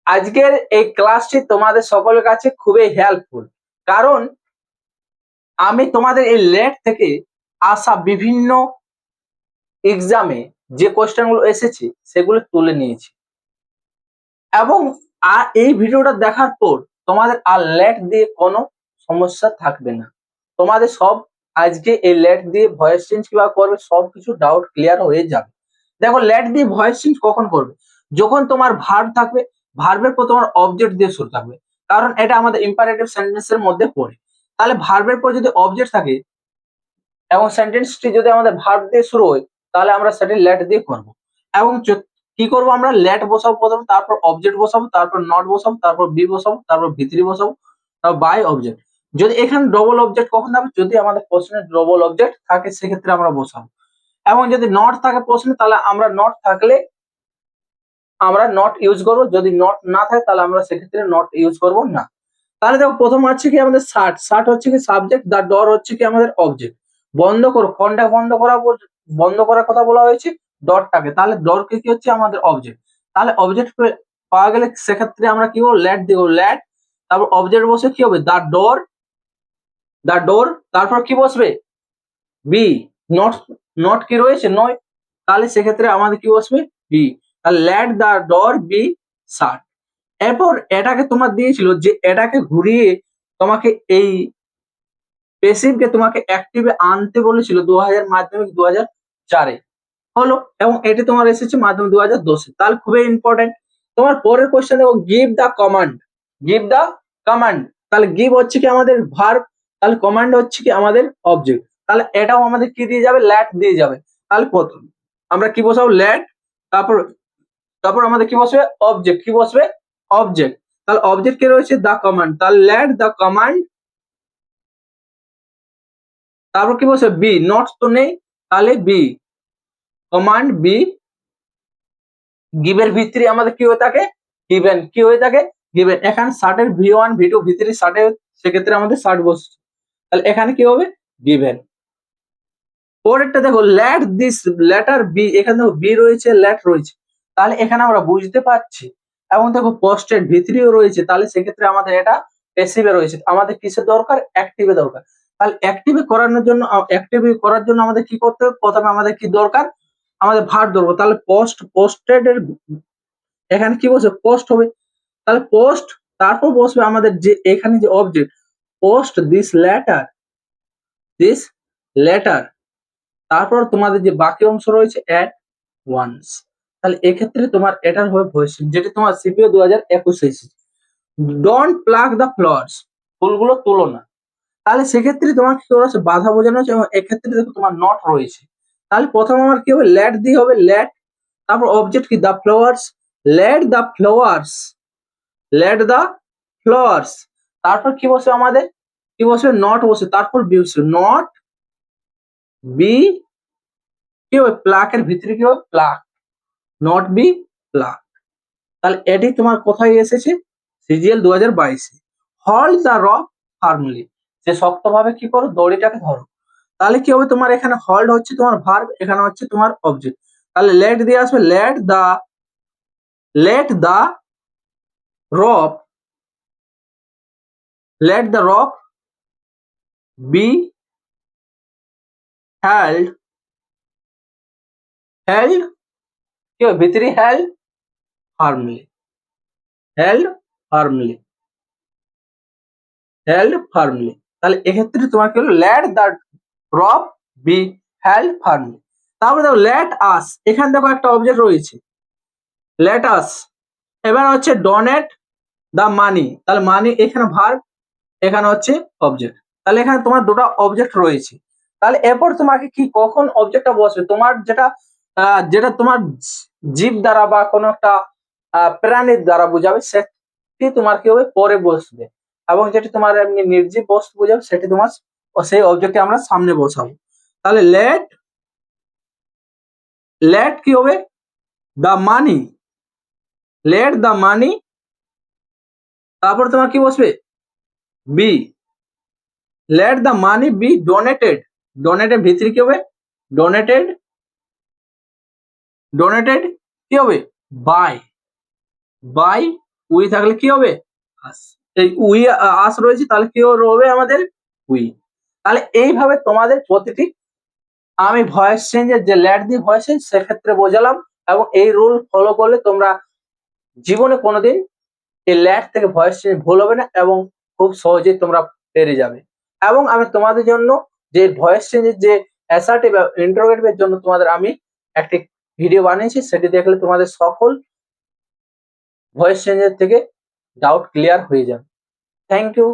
আজকের এই ক্লাসটি তোমাদের সকলের কাছে খুবই হেল্পফুল, কারণ আমি তোমাদের এই লেট থেকে আসা বিভিন্ন এক্সামে যে কোশ্চেনগুলো এসেছে সেগুলো তুলে নিয়েছি। এবং এই ভিডিওটা দেখার পর তোমাদের আর লেট দিয়ে কোনো সমস্যা থাকবে না। তোমাদের সব আজকে এই লেট দিয়ে ভয়েস চেঞ্জ কিভাবে করবে সবকিছু ডাউট ক্লিয়ার হয়ে যাবে। দেখো, লেট দিয়ে ভয়েস চেঞ্জ কখন করবে? যখন তোমার ভার্ব থাকবে, ভার্বের পর তোমার অবজেক্ট দিয়ে শুরু থাকবে, কারণ এটা আমাদের ইম্পারেটিভ সেন্টেন্সের মধ্যে পড়ে। তাহলে ভার্বের পর যদি অবজেক্ট থাকে এবং সেন্টেন্সটি যদি আমাদের ভার্ব দিয়ে শুরু হয়, তাহলে আমরা সেটি লেট দিয়ে করব। এবং কি করব, আমরা লেট বসাবো প্রথম, তারপর অবজেক্ট বসাবো, তারপর নট বসাবো, তারপর বি বসাবো, তারপর ভিতরি বসাবো, তারপর বাই অবজেক্ট। যদি এখানে ডবল অবজেক্ট কখন থাকবে, যদি আমাদের প্রশ্নে ডবল অবজেক্ট থাকে সেক্ষেত্রে আমরা বসাবো। এবং যদি নট থাকে প্রশ্নে, তাহলে আমরা নট থাকলে আমরা নট ইউজ করবো, যদি নট না থাকে তাহলে আমরা সেক্ষেত্রে নট ইউজ করব না। তাহলে দেখো, প্রথম হচ্ছে কি আমাদের ষাট হচ্ছে কি সাবজেক্ট, দা ডর হচ্ছে কি আমাদের অবজেক্ট। বন্ধ করো, ফোনটা বন্ধ করার কথা বলা হয়েছে ডরটাকে, তাহলে ডরকে কি হচ্ছে আমাদের অবজেক্ট। তাহলে অবজেক্ট পাওয়া গেলে সেক্ষেত্রে আমরা কি করবো, লেট দিব, লেট, তারপর অবজেক্ট বসে কি হবে, দা ডোর, তারপর কি বসবে, বি। নট নট কি রয়েছে, নয়, তাহলে সেক্ষেত্রে আমাদের কি বসবে, বি। তাহলে লেট দা ডোর বি শাট। এরপর এটাকে তোমার দিয়েছিল যে এটাকে ঘুরিয়ে তোমাকে এই পেসিভকে তোমাকে অ্যাক্টিভে আনতে বলেছিল মাধ্যমিক 2004-এ হলো, এবং এটি তোমার এসেছে মাধ্যমিক 2010-এ। তাহলে খুবই ইম্পর্টেন্ট। তোমার পরের কোশ্চেন দেখো, গিভ দা কমান্ড, গিভ দা কমান্ড। তাহলে গিভ হচ্ছে কি আমাদের ভার্ব, তাহলে কমান্ড হচ্ছে কি আমাদের অবজেক্ট। তাহলে এটাও আমাদের কি দিয়ে যাবে, ল্যাট দিয়ে যাবে। তাহলে প্রথম আমরা কি বসাবো, ল্যাট, তারপর তারপর আমাদের কি বসবে, অবজেক্ট, কি বসবে, অবজেক্ট। তাহলে অবজেক্ট কি রয়েছে, দা কমান্ড, তাহলে লেট দা কমান্ড, তারপর কি বসবে, বি। নট তো নেই, তাহলে বি, কমান্ড বি। গিভের ভিতরে আমাদের কি হয়ে থাকে, গিভেন, কি হয়ে থাকে, গিভেন। এখানে ষাটের V1 V2 V3 ষাটে, সেক্ষেত্রে আমাদের 60 বসছে, তাহলে এখানে কি হবে, গিভেন। পরেরটা দেখো, লেট দিস লেটার বি, এখানে দেখো বি রয়েছে, লেট রয়েছে, তাহলে এখানে আমরা বুঝতে পারছি। এবং দেখো পোস্টেড ভিতরিও রয়েছে, তাহলে সেক্ষেত্রে আমাদের এটা প্যাসিভে রয়েছে, আমাদের কিসের দরকার, অ্যাক্টিভে দরকার। তাহলে অ্যাক্টিভে করার জন্য আমাদের কি করতে হবে, প্রথমে আমাদের কি দরকার, আমাদের ভার্ব দরকার। তাহলে পোস্টেড এর এখানে কি বসবে, পোস্ট হবে। তাহলে পোস্ট, তারপর বসবে আমাদের যে এখানে যে অবজেক্ট, পোস্ট দিস লেটার, তারপর তোমাদের যে বাকি অংশ রয়েছে অ্যাট ওয়ান্স। তাহলে এক্ষেত্রে তোমার এটার হবে ভয়েস, যেটা তোমার সিপিও 2021 এসেছে। ডোন্ট প্লাক দ্য ফ্লাওয়ার্স, ফুলগুলো তোলো না। তাহলে সেক্ষেত্রে তোমার কি করা বাধা বোঝানো হচ্ছে, এবং এক্ষেত্রে দেখো তোমার নট রয়েছে। তাহলে প্রথম আমার কি হবে, লেট দিয়ে হবে, লেট, তারপর অবজেক্ট কি, the flowers, let the flowers, let the flowers. তারপর কি বসে আমাদের, কি বসে, নট বসে, তারপর বি বসে, নট বি, কি হবে, প্লাকের ভিতরে কি হবে, প্লাক, নট বি প্লাক। তাহলে এটি তোমার কোথায় এসেছে, সিজিএল 2022-এ। হল্ড দ্য রক ফার্মলি, যে শক্তভাবে কি করো, দড়িটাকে ধরো। তাহলে কি হবে, তোমার এখানে হল্ড হচ্ছে তোমার ভার্ব, এখানে হচ্ছে তোমার অবজেক্ট। তাহলে লেট দিয়ে আসবে, let the rock, let the rock be held, held, কি হবে, ভিতরি held firmly, held firmly, held firmly. তাহলে এক্ষেত্রে তোমার কি হলো, let the rock be held firmly. তারপরে দেখো লেট আস, এখানে দেখো একটা অবজেক্ট রয়েছে, লেট আস। এবার হচ্ছে ডোনেট দা মানি, তাহলে মানি এখানে ভার্ব, এখানে হচ্ছে অবজেক্ট। তাহলে এখানে তোমার দুটো অবজেক্ট রয়েছে। তাহলে এরপর তোমাকে কি, কখন অবজেক্টটা বসবে, তোমার যেটা তোমার জীব দ্বারা বা কোনো একটা প্রাণীর দ্বারা বোঝাবে সেটি তোমার কি হবে, পরে বসবে। এবং যেটি তোমার এমনি নির্জীব বস্তু বোঝাবে সেটি তোমার সেই অবজেক্টে আমরা সামনে বসাবো। তাহলে লেট কি হবে, দা মানি, লেট দা মানি, তারপর তোমার কি বসবে, বি, লেট দা মানি বি ডোনেটেড, ডোনেটেড ভিতরে কি হবে, ডোনেটেড, ডোনেটেড কি হবে, বাই উই থাকলে কি হবে? আস। এই উই আস রয়েছে, তাহলে কি হবে আমাদের? উই। তাহলে এইভাবে তোমাদের প্রতিটি আমি ভয়েস চেঞ্জের যে ল্যাট দিয়ে ভয়েস চেঞ্জ সেক্ষেত্রে বোঝালাম, এবং এই রুল ফলো করলে তোমরা জীবনে কোনোদিন এই ল্যাট থেকে ভয়েস চেঞ্জ ভুল হবে না, এবং খুব সহজেই তোমরা পেরে যাবে। এবং আমি তোমাদের জন্য যে ভয়েস চেঞ্জের যে অ্যাসার্টিভ ইন্টারোগেটিভ এর জন্য তোমাদের আমি একটি ভিডিও বানিয়েছি, সেটি দেখলে তোমাদের সকল ভয়েস চেঞ্জের থেকে ডাউট ক্লিয়ার হয়ে যাবে। Thank you.